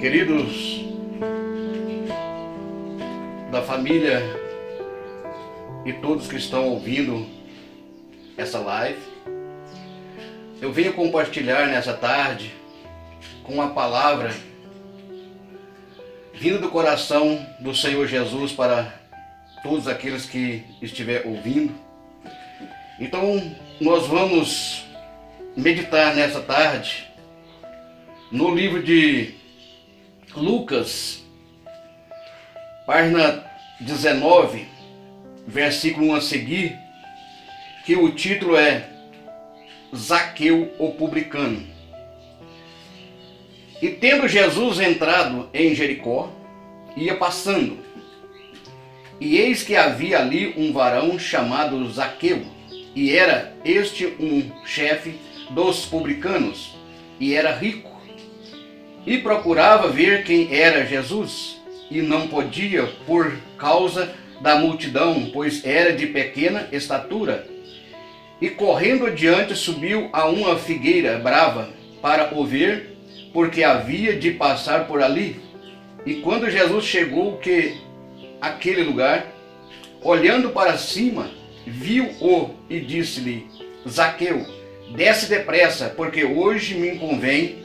Queridos da família e todos que estão ouvindo essa live, eu venho compartilhar nessa tarde com uma palavra vindo do coração do Senhor Jesus para todos aqueles que estiver ouvindo. Então nós vamos meditar nessa tarde no livro de Lucas, página 19, versículo 1 a seguir, que o título é Zaqueu o publicano. E tendo Jesus entrado em Jericó, ia passando, e eis que havia ali um varão chamado Zaqueu, e era este um chefe dos publicanos, e era rico. E procurava ver quem era Jesus, e não podia por causa da multidão, pois era de pequena estatura. E correndo adiante subiu a uma figueira brava para o ver, porque havia de passar por ali. E quando Jesus chegou àquele lugar, olhando para cima, viu-o e disse-lhe: Zaqueu, desce depressa, porque hoje me convém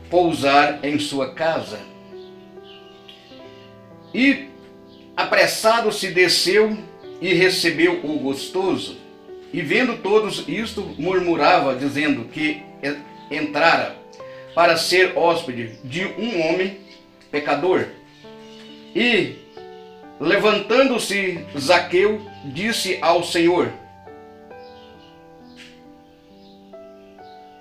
pousar em sua casa. E apressado se desceu e recebeu o gostoso. E vendo todos isto, murmurava, dizendo que entrara para ser hóspede de um homem pecador. E levantando-se Zaqueu, disse ao Senhor: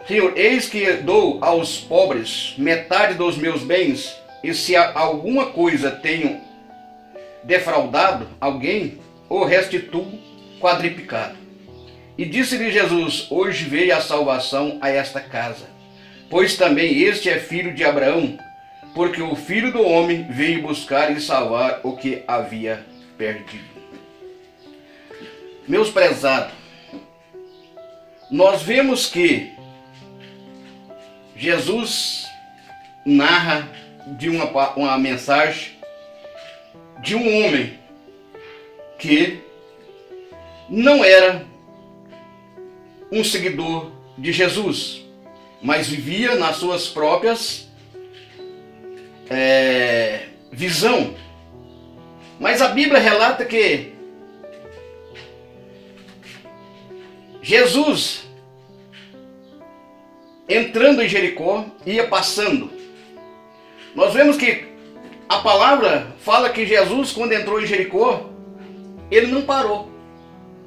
Senhor, eis que dou aos pobres metade dos meus bens, e se alguma coisa tenho defraudado alguém, o restituo quadriplicado. E disse-lhe Jesus: hoje veio a salvação a esta casa, pois também este é filho de Abraão, porque o Filho do Homem veio buscar e salvar o que havia perdido. Meus prezados, nós vemos que Jesus narra de uma mensagem de um homem que não era um seguidor de Jesus, mas vivia nas suas próprias visão. Mas a Bíblia relata que Jesus, entrando em Jericó, ia passando. Nós vemos que a palavra fala que Jesus, quando entrou em Jericó, ele não parou.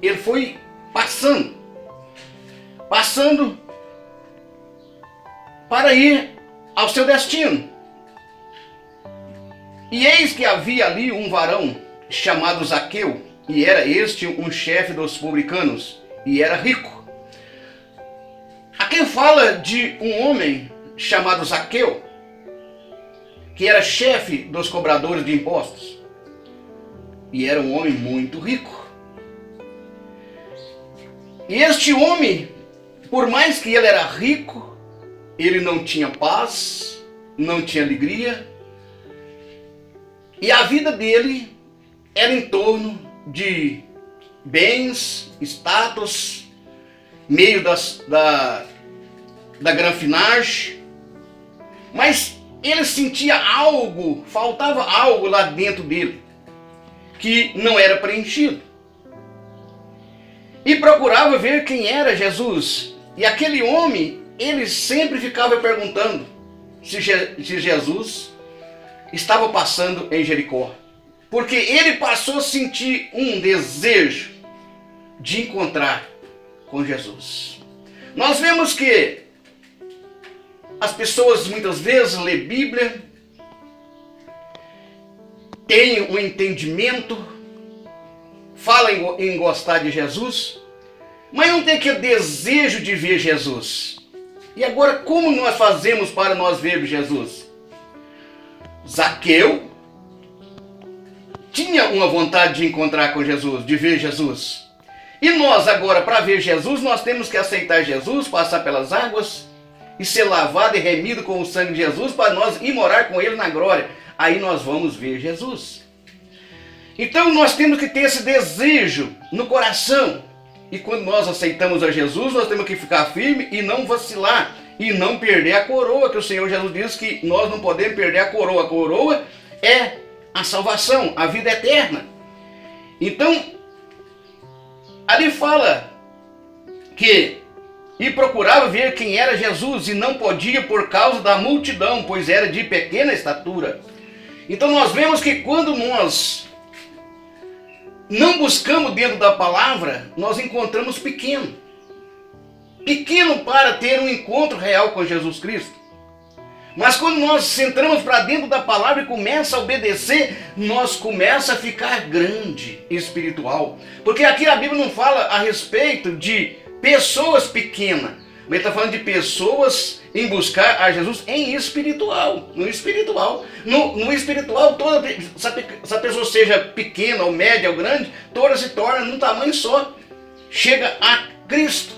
Ele foi passando para ir ao seu destino. E eis que havia ali um varão chamado Zaqueu, e era este um chefe dos publicanos, e era rico. Aqui fala de um homem chamado Zaqueu, que era chefe dos cobradores de impostos, e era um homem muito rico. E este homem, por mais que ele era rico, ele não tinha paz, não tinha alegria, e a vida dele era em torno de bens, status, meio da granfinagem, mas ele sentia algo, faltava algo lá dentro dele, que não era preenchido. E procurava ver quem era Jesus. E aquele homem, ele sempre ficava perguntando se Jesus estava passando em Jericó. Porque ele passou a sentir um desejo de encontrar com Jesus. Nós vemos que as pessoas muitas vezes lêem Bíblia, têm um entendimento, falam em gostar de Jesus, mas não tem aquele desejo de ver Jesus. E agora, como nós fazemos para nós ver Jesus? Zaqueu tinha uma vontade de encontrar com Jesus, de ver Jesus. E nós agora, para ver Jesus, nós temos que aceitar Jesus, passar pelas águas e ser lavado e remido com o sangue de Jesus para nós ir morar com Ele na glória. Aí nós vamos ver Jesus. Então nós temos que ter esse desejo no coração. E quando nós aceitamos a Jesus, nós temos que ficar firme e não vacilar. E não perder a coroa, que o Senhor Jesus diz que nós não podemos perder a coroa. A coroa é a salvação, a vida eterna. Então, ali fala que e procurava ver quem era Jesus e não podia por causa da multidão, pois era de pequena estatura. Então nós vemos que quando nós não buscamos dentro da palavra, nós encontramos pequeno. Pequeno para ter um encontro real com Jesus Cristo. Mas quando nós entramos para dentro da palavra e começa a obedecer, nós começa a ficar grande espiritual. Porque aqui a Bíblia não fala a respeito de pessoas pequenas, mas está falando de pessoas em buscar a Jesus em espiritual. No espiritual. No espiritual, toda, se a pessoa seja pequena, ou média, ou grande, toda se torna num tamanho só. Chega a Cristo.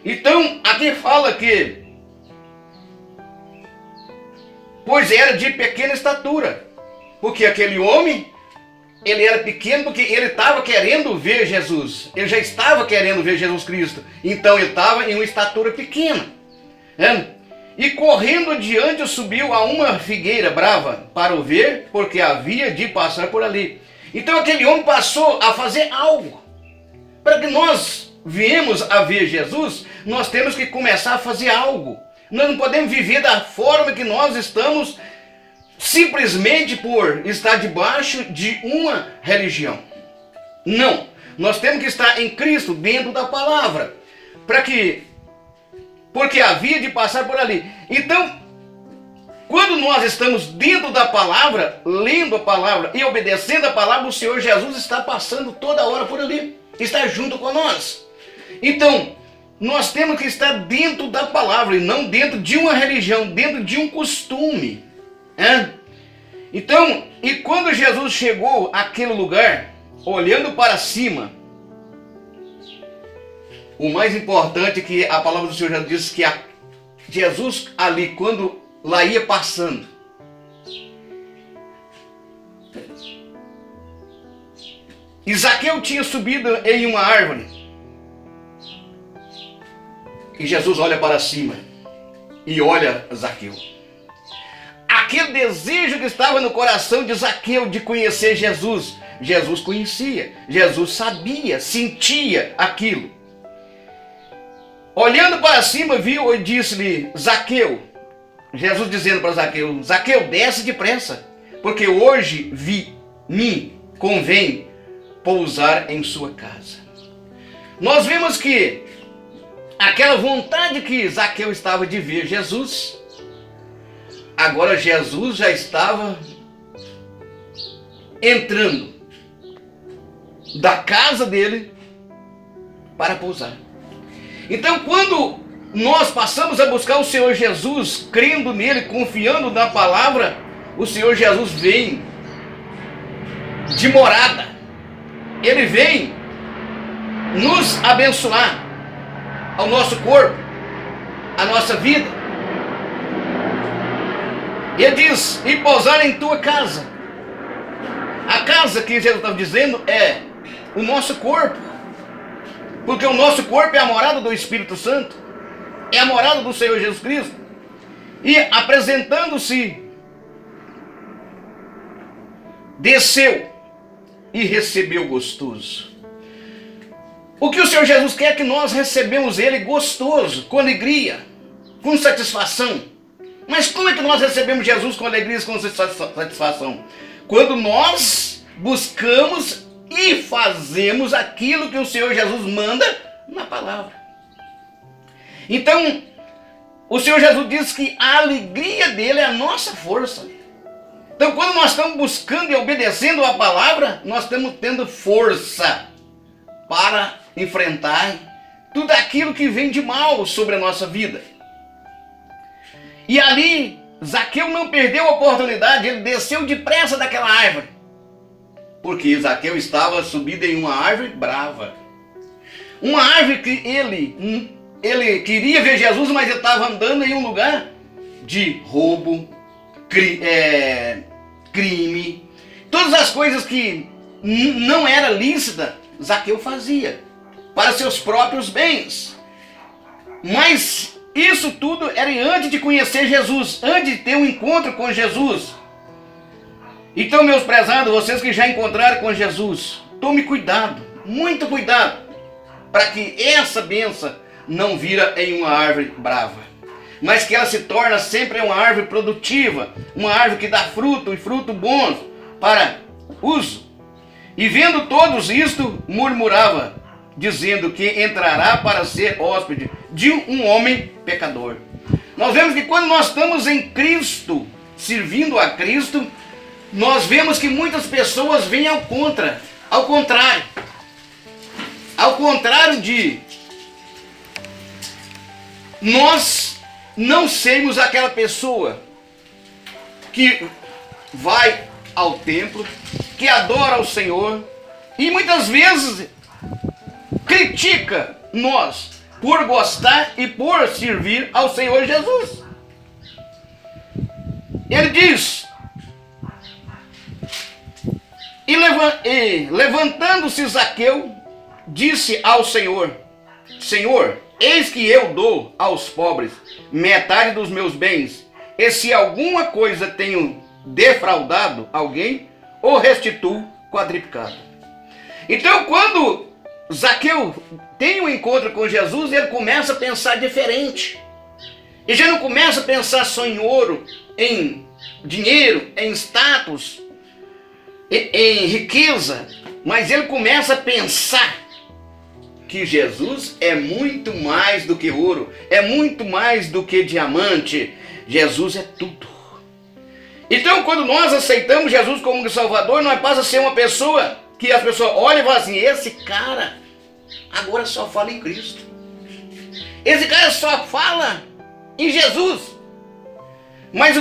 Então, aqui fala que pois era de pequena estatura. Porque aquele homem, ele era pequeno porque ele estava querendo ver Jesus. Ele já estava querendo ver Jesus Cristo. Então ele estava em uma estatura pequena. Né? E correndo adiante subiu a uma figueira brava para o ver, porque havia de passar por ali. Então aquele homem passou a fazer algo. Para que nós viemos a ver Jesus, nós temos que começar a fazer algo. Nós não podemos viver da forma que nós estamos simplesmente por estar debaixo de uma religião. Não. Nós temos que estar em Cristo, dentro da palavra. Porque havia de passar por ali. Então, quando nós estamos dentro da palavra, lendo a palavra e obedecendo a palavra, o Senhor Jesus está passando toda hora por ali. Está junto com nós. Então, nós temos que estar dentro da palavra e não dentro de uma religião, dentro de um costume. Então, e quando Jesus chegou àquele lugar, olhando para cima, o mais importante é que a palavra do Senhor já diz que Jesus ali, quando lá ia passando, e Zaqueu tinha subido em uma árvore. E Jesus olha para cima e olha Zaqueu. Aquele desejo que estava no coração de Zaqueu de conhecer Jesus, Jesus conhecia, Jesus sabia, sentia aquilo. Olhando para cima, viu e disse-lhe, Zaqueu, Jesus dizendo para Zaqueu, Zaqueu, desce depressa, porque hoje me convém pousar em sua casa. Nós vemos que aquela vontade que Zaqueu estava de ver Jesus, agora Jesus já estava entrando da casa dele para pousar. Então, quando nós passamos a buscar o Senhor Jesus, crendo nele, confiando na palavra, o Senhor Jesus vem de morada. Ele vem nos abençoar ao nosso corpo, à nossa vida. Ele diz, e pousar em tua casa. A casa que Jesus estava dizendo é o nosso corpo. Porque o nosso corpo é a morada do Espírito Santo. É a morada do Senhor Jesus Cristo. E apresentando-se, desceu e recebeu gostoso. O que o Senhor Jesus quer é que nós recebemos Ele gostoso, com alegria, com satisfação. Mas como é que nós recebemos Jesus com alegria e com satisfação? Quando nós buscamos e fazemos aquilo que o Senhor Jesus manda na palavra. Então, o Senhor Jesus diz que a alegria dele é a nossa força. Então, quando nós estamos buscando e obedecendo a palavra, nós estamos tendo força para enfrentar tudo aquilo que vem de mal sobre a nossa vida. E ali, Zaqueu não perdeu a oportunidade, ele desceu depressa daquela árvore. Porque Zaqueu estava subido em uma árvore brava. Uma árvore que ele ele queria ver Jesus, mas ele estava andando em um lugar de roubo, crime, todas as coisas que não era lícita, Zaqueu fazia para seus próprios bens. Mas isso tudo era antes de conhecer Jesus, antes de ter um encontro com Jesus. Então, meus prezados, vocês que já encontraram com Jesus, tome cuidado, muito cuidado, para que essa bênção não vira em uma árvore brava, mas que ela se torna sempre uma árvore produtiva, uma árvore que dá fruto e fruto bons para uso. E vendo todos isto, murmurava, dizendo que entrará para ser hóspede de um homem pecador. Nós vemos que quando nós estamos em Cristo, servindo a Cristo, nós vemos que muitas pessoas vêm ao contrário de nós não sermos aquela pessoa que vai ao templo, que adora ao Senhor e muitas vezes critica nós por gostar e por servir ao Senhor Jesus. Ele diz: e levantando-se Zaqueu, disse ao Senhor: Senhor, eis que eu dou aos pobres metade dos meus bens, e se alguma coisa tenho defraudado alguém, o restituo quadriplicado. Então, quando Zaqueu tem um encontro com Jesus, ele começa a pensar diferente. E já não começa a pensar só em ouro, em dinheiro, em status, em riqueza, mas ele começa a pensar que Jesus é muito mais do que ouro, é muito mais do que diamante. Jesus é tudo. Então, quando nós aceitamos Jesus como Salvador, nós passamos a ser uma pessoa que as pessoas olham e falam assim: esse cara agora só fala em Cristo. Esse cara só fala em Jesus. Mas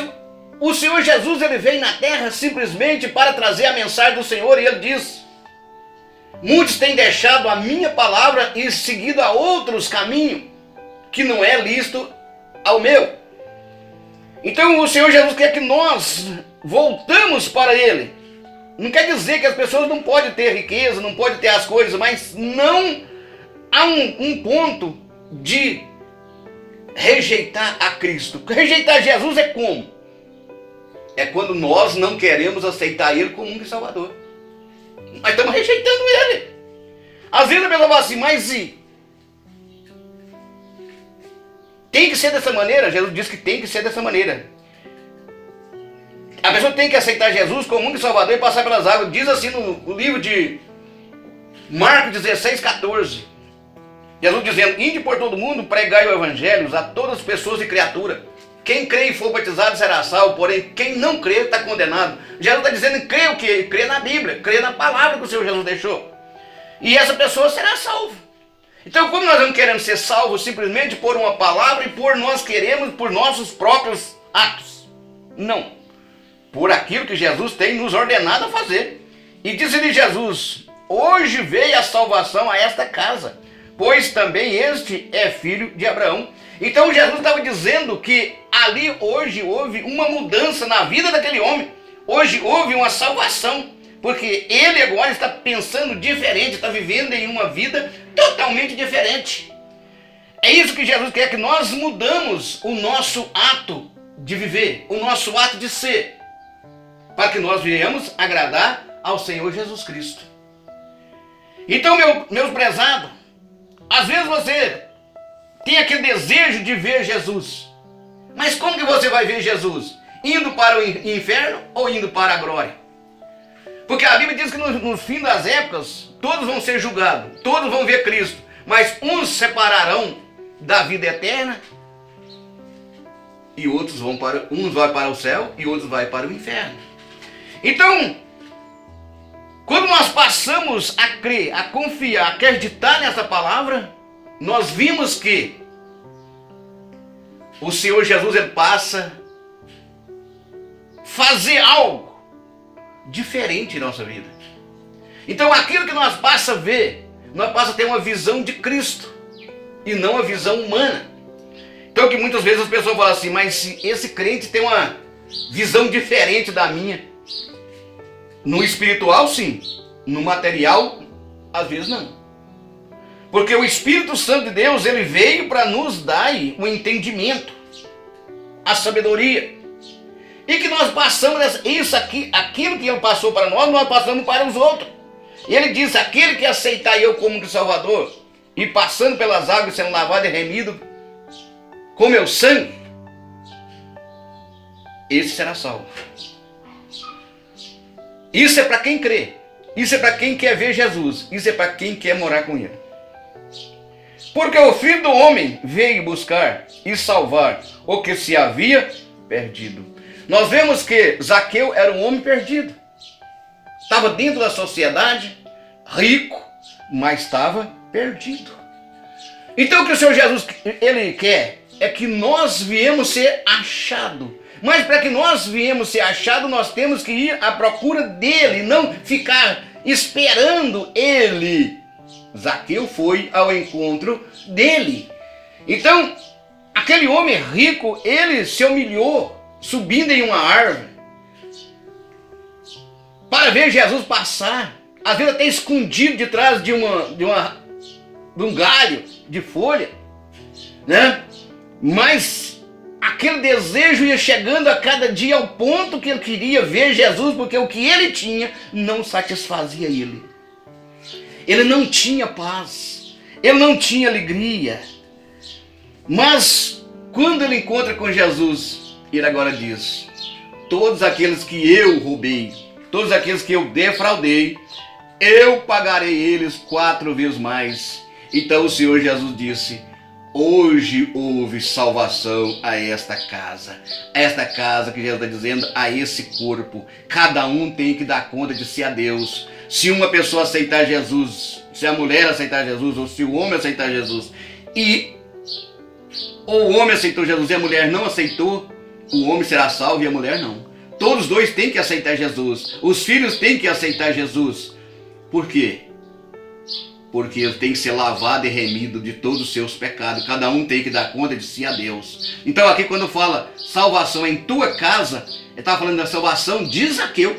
o Senhor Jesus, ele veio na terra simplesmente para trazer a mensagem do Senhor, e ele diz: muitos têm deixado a minha palavra e seguido a outros caminhos que não é lícito ao meu. Então o Senhor Jesus quer que nós voltamos para Ele. Não quer dizer que as pessoas não podem ter riqueza, não podem ter as coisas, mas não há um ponto de rejeitar a Cristo. Rejeitar Jesus é como? É quando nós não queremos aceitar Ele como único Salvador. Nós estamos rejeitando Ele. Às vezes a pessoa fala assim: mas e tem que ser dessa maneira? Jesus disse que tem que ser dessa maneira. A pessoa tem que aceitar Jesus como único Salvador e passar pelas águas. Diz assim no livro de Marcos 16:14. Jesus dizendo: ide por todo mundo, pregai o evangelho a todas as pessoas e criaturas. Quem crê e for batizado será salvo, porém quem não crê está condenado. Jesus está dizendo: crê o quê? Crê na Bíblia, crê na palavra que o Senhor Jesus deixou. E essa pessoa será salva. Então, como nós não queremos ser salvos simplesmente por uma palavra e por nós queremos, por nossos próprios atos. Não. Por aquilo que Jesus tem nos ordenado a fazer. E disse-lhe Jesus: hoje veio a salvação a esta casa, pois também este é filho de Abraão. Então Jesus estava dizendo que ali hoje houve uma mudança na vida daquele homem. Hoje houve uma salvação, porque ele agora está pensando diferente, está vivendo em uma vida totalmente diferente. É isso que Jesus quer, que nós mudamos o nosso ato de viver, o nosso ato de ser, para que nós venhamos agradar ao Senhor Jesus Cristo. Então, meus prezados, às vezes você tem aquele desejo de ver Jesus, mas como que você vai ver Jesus? Indo para o inferno ou indo para a glória? Porque a Bíblia diz que no fim das épocas, todos vão ser julgados, todos vão ver Cristo, mas uns separarão da vida eterna e outros vão uns vão para o céu e outros vão para o inferno. Então, quando nós passamos a crer, a confiar, a acreditar nessa palavra, nós vimos que o Senhor Jesus, ele passa a fazer algo diferente em nossa vida. Então aquilo que nós passa a ver, nós passa a ter uma visão de Cristo. e não a visão humana. Então que muitas vezes as pessoas falam assim, mas se esse crente tem uma visão diferente da minha. No espiritual sim, no material às vezes não. Porque o Espírito Santo de Deus, ele veio para nos dar o entendimento, a sabedoria. E que nós passamos isso aqui, aquilo que ele passou para nós passamos para os outros. E ele diz, aquele que aceitar eu como que Salvador, e passando pelas águas, sendo lavado e remido com meu sangue, esse será salvo. Isso é para quem crê. Isso é para quem quer ver Jesus. Isso é para quem quer morar com ele. Porque o Filho do Homem veio buscar e salvar o que se havia perdido. Nós vemos que Zaqueu era um homem perdido. Estava dentro da sociedade, rico, mas estava perdido. Então o que o Senhor Jesus ele quer é que nós viemos ser achados. Mas para que nós viemos ser achados, nós temos que ir à procura dele, não ficar esperando ele. Zaqueu foi ao encontro dele. Então, aquele homem rico, ele se humilhou, subindo em uma árvore, para ver Jesus passar. Às vezes até escondido de trás de um galho de folha, né? Mas aquele desejo ia chegando a cada dia ao ponto que ele queria ver Jesus, porque o que ele tinha não satisfazia ele. Ele não tinha paz, ele não tinha alegria. Mas quando ele encontra com Jesus, ele agora diz, todos aqueles que eu roubei, todos aqueles que eu defraudei, eu pagarei eles 4 vezes mais. Então o Senhor Jesus disse, hoje houve salvação a esta casa. Esta casa que Jesus está dizendo, a esse corpo. Cada um tem que dar conta de si a Deus. Se uma pessoa aceitar Jesus, se a mulher aceitar Jesus, ou se o homem aceitar Jesus, ou o homem aceitou Jesus e a mulher não aceitou, o homem será salvo e a mulher não. Todos os dois têm que aceitar Jesus. Os filhos têm que aceitar Jesus. Por quê? Porque ele tem que ser lavado e remido de todos os seus pecados. Cada um tem que dar conta de si a Deus. Então aqui quando fala salvação em tua casa, ele está falando da salvação de Zaqueu.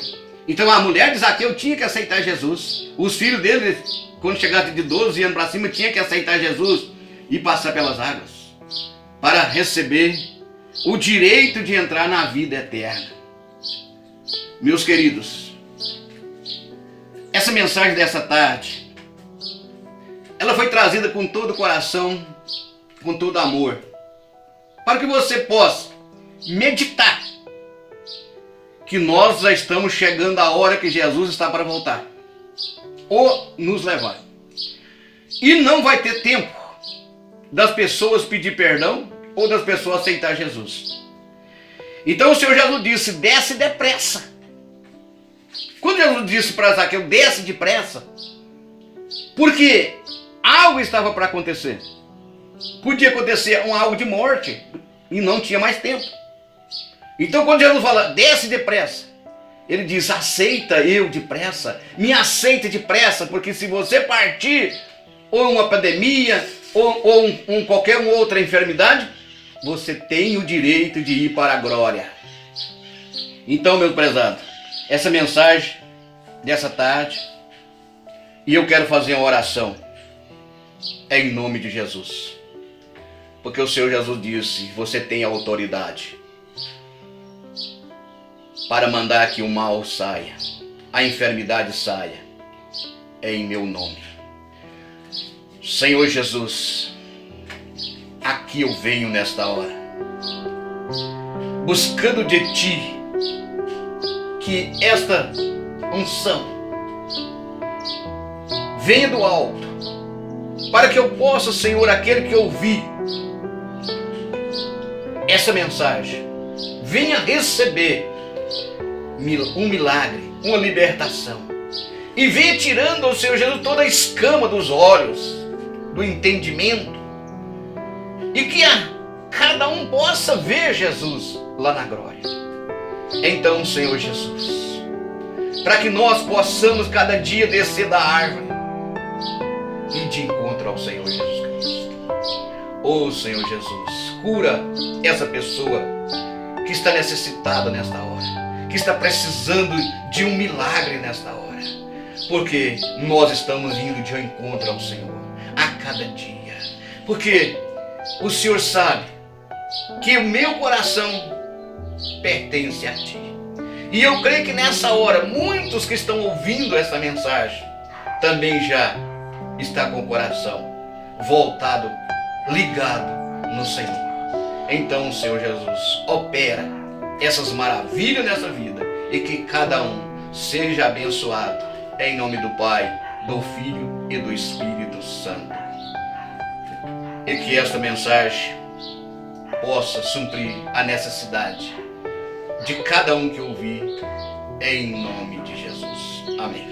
Então a mulher de Zaqueu tinha que aceitar Jesus. Os filhos dele, quando chegassem de 12 anos para cima, tinha que aceitar Jesus e passar pelas águas, para receber o direito de entrar na vida eterna. Meus queridos, essa mensagem dessa tarde, ela foi trazida com todo o coração, com todo amor, para que você possa meditar que nós já estamos chegando à hora que Jesus está para voltar, ou nos levar. E não vai ter tempo das pessoas pedir perdão, ou das pessoas aceitar Jesus. Então o Senhor Jesus disse, desce depressa. Quando Jesus disse para Zaqueu, desce depressa, porque algo estava para acontecer. Podia acontecer algo de morte, e não tinha mais tempo. Então quando Jesus fala, desce depressa, ele diz, aceita eu depressa, me aceita depressa, porque se você partir, ou uma pandemia, ou qualquer outra enfermidade, você tem o direito de ir para a glória. Então, meu prezado, essa mensagem dessa tarde, e eu quero fazer uma oração, é em nome de Jesus. Porque o Senhor Jesus disse, você tem autoridade para mandar que o mal saia, a enfermidade saia, é em meu nome. Senhor Jesus, aqui eu venho nesta hora, buscando de Ti, que esta unção venha do alto, para que eu possa, Senhor, aquele que ouvir essa mensagem, venha receber um milagre, uma libertação, e venha tirando, Senhor Jesus, toda a escama dos olhos, do entendimento, e que cada um possa ver Jesus lá na glória. Então, Senhor Jesus, para que nós possamos cada dia descer da árvore e de encontro ao Senhor Jesus Cristo. Oh Senhor Jesus, cura essa pessoa que está necessitada nesta hora, que está precisando de um milagre nesta hora, porque nós estamos indo de encontro ao Senhor a cada dia, porque o Senhor sabe que o meu coração pertence a Ti. E eu creio que nessa hora, muitos que estão ouvindo essa mensagem, também já está com o coração voltado, ligado no Senhor. Então, Senhor Jesus, opera essas maravilhas nessa vida e que cada um seja abençoado. Em nome do Pai, do Filho e do Espírito Santo. E que esta mensagem possa suprir a necessidade de cada um que ouvir, em nome de Jesus. Amém.